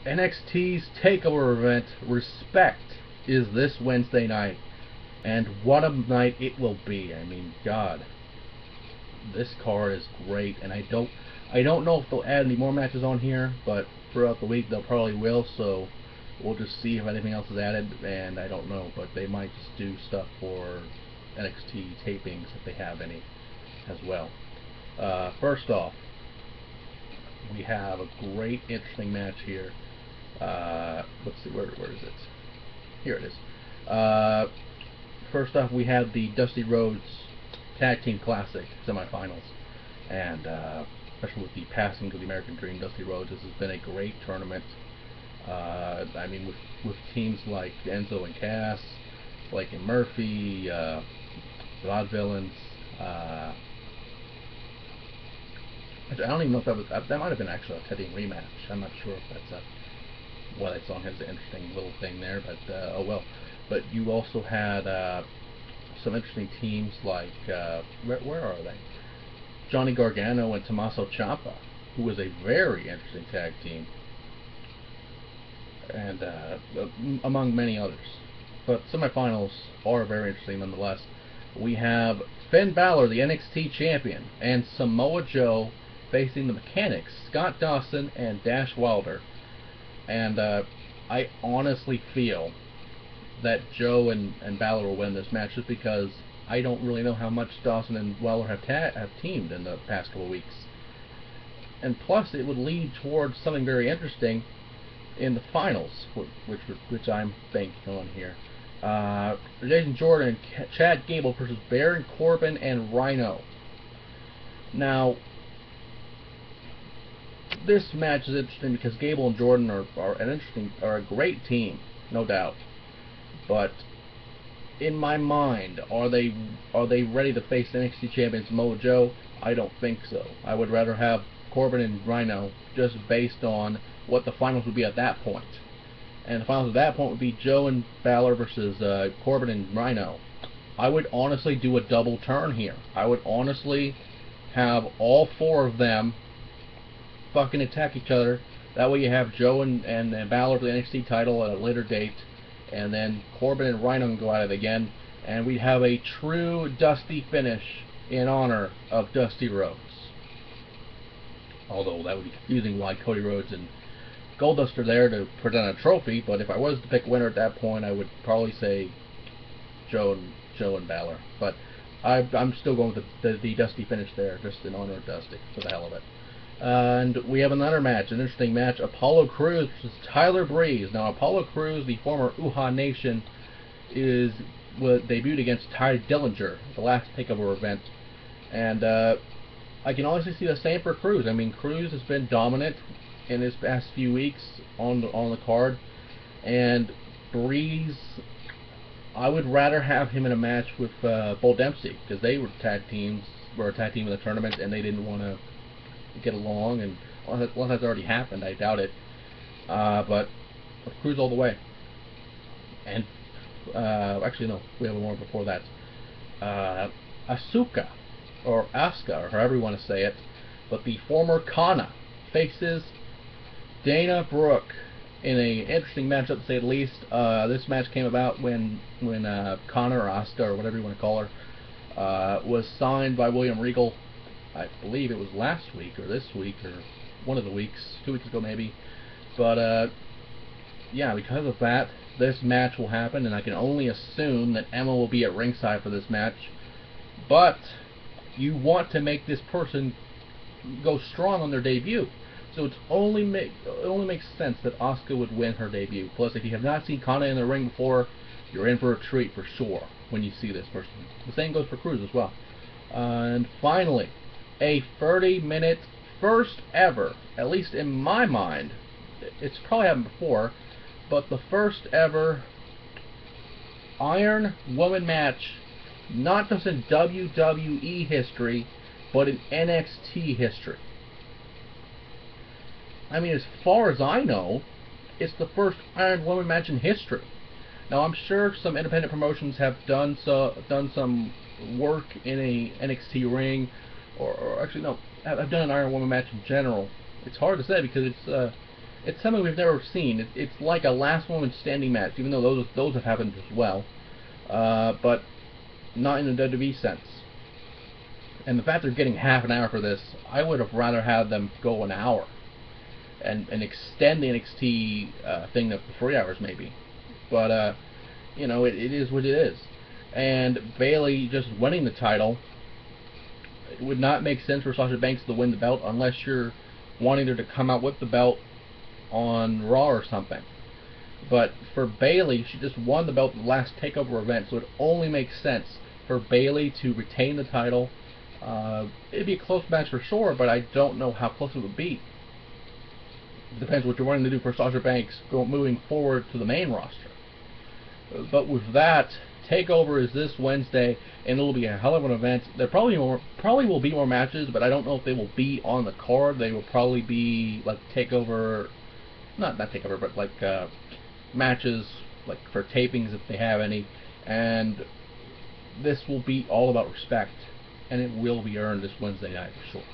NXT's Takeover event, Respect, is this Wednesday night. And what a night it will be. I mean, God. This card is great, and I don't know if they'll add any more matches on here, but throughout the week they'll probably will, so we'll just see if anything else is added, and I don't know, but they might just do stuff for NXT tapings if they have any as well. First off, we have a great, interesting match here. Let's see, where is it? Here it is. First off, we have the Dusty Rhodes Tag Team Classic semifinals, and especially with the passing of the American Dream, Dusty Rhodes, this has been a great tournament. I mean, with teams like Enzo and Cass, Blake and Murphy, the Vaudevillains. I don't even know if that might have been actually a Teddy rematch. I'm not sure if that's what it's on. Has an interesting little thing there, but oh well. But you also had some interesting teams like where are they? Johnny Gargano and Tommaso Ciampa, who was a very interesting tag team, and among many others. But semifinals are very interesting nonetheless. We have Finn Balor, the NXT champion, and Samoa Joe facing the Mechanics, Scott Dawson and Dash Wilder. And I honestly feel that Joe and Balor will win this match, just because I don't really know how much Dawson and Wilder have teamed in the past couple of weeks. And plus, it would lead towards something very interesting in the finals, which I'm banking on here. Jason Jordan and Chad Gable versus Baron Corbin and Rhino. Now, this match is interesting because Gable and Jordan are a great team, no doubt. But in my mind, are they ready to face the NXT champion Samoa Joe? I don't think so. I would rather have Corbin and Rhino, just based on what the finals would be at that point. And the finals at that point would be Joe and Balor versus Corbin and Rhino. I would honestly do a double turn here. I would honestly have all four of them fucking attack each other. That way you have Joe and Balor for the NXT title at a later date, and then Corbin and Rhino can go at it again, and we'd have a true Dusty finish in honor of Dusty Rhodes. Although that would be confusing why Cody Rhodes and Goldust are there to present a trophy, but if I was to pick a winner at that point, I would probably say Joe and Balor. But I'm still going with the Dusty finish there, just in honor of Dusty, for the hell of it. And we have another match, an interesting match, Apollo Crews versus Tyler Breeze. Now, Apollo Crews, the former Uhaa Nation, debuted against Ty Dillinger, the last Takeover event. And I can honestly see the same for Crews. I mean, Crews has been dominant in his past few weeks on the card. And Breeze, I would rather have him in a match with Bull Dempsey, because they were a tag team in the tournament, and they didn't want to get along, and unless that's already happened, I doubt it. But Crews all the way. And actually no, we have one more before that. Asuka, or Asuka, or however you want to say it, but the former Kana faces Dana Brooke in an interesting matchup, to say the least. This match came about when Kana, or Asuka, or whatever you want to call her, was signed by William Regal. I believe it was last week, or this week, or one of the weeks, 2 weeks ago maybe. But yeah, because of that, this match will happen, and I can only assume that Emma will be at ringside for this match. But you want to make this person go strong on their debut, so it only makes sense that Asuka would win her debut. Plus, if you have not seen Kana in the ring before, you're in for a treat for sure when you see this person. The same goes for Crews as well. And finally, a 30-minute, first ever, at least in my mind, it's probably happened before, but the first ever Iron Woman match, not just in WWE history, but in NXT history. I mean, as far as I know, it's the first Iron Woman match in history. Now, I'm sure some independent promotions have done some work in a NXT ring, or actually no, I've done an Iron Woman match in general. It's hard to say because It's something we've never seen. It's like a last moment standing match, even though those have happened as well, but not in a WWE sense. And the fact they're getting half an hour for this, I would have rather had them go an hour and extend the NXT thing up to 3 hours maybe. But you know, it is what it is. And Bayley just winning the title, it would not make sense for Sasha Banks to win the belt unless you're wanting her to come out with the belt on Raw or something. But for Bayley, she just won the belt in the last Takeover event, so it only makes sense for Bayley to retain the title. It'd be a close match for sure, but I don't know how close it would be. It depends what you're wanting to do for Sasha Banks moving forward to the main roster. But with that, Takeover is this Wednesday, and it'll be a hell of an event. There probably will be more matches, but I don't know if they will be on the card. They will probably be like Takeover, not Takeover, but like matches like for tapings if they have any. And this will be all about respect, and it will be earned this Wednesday night for sure.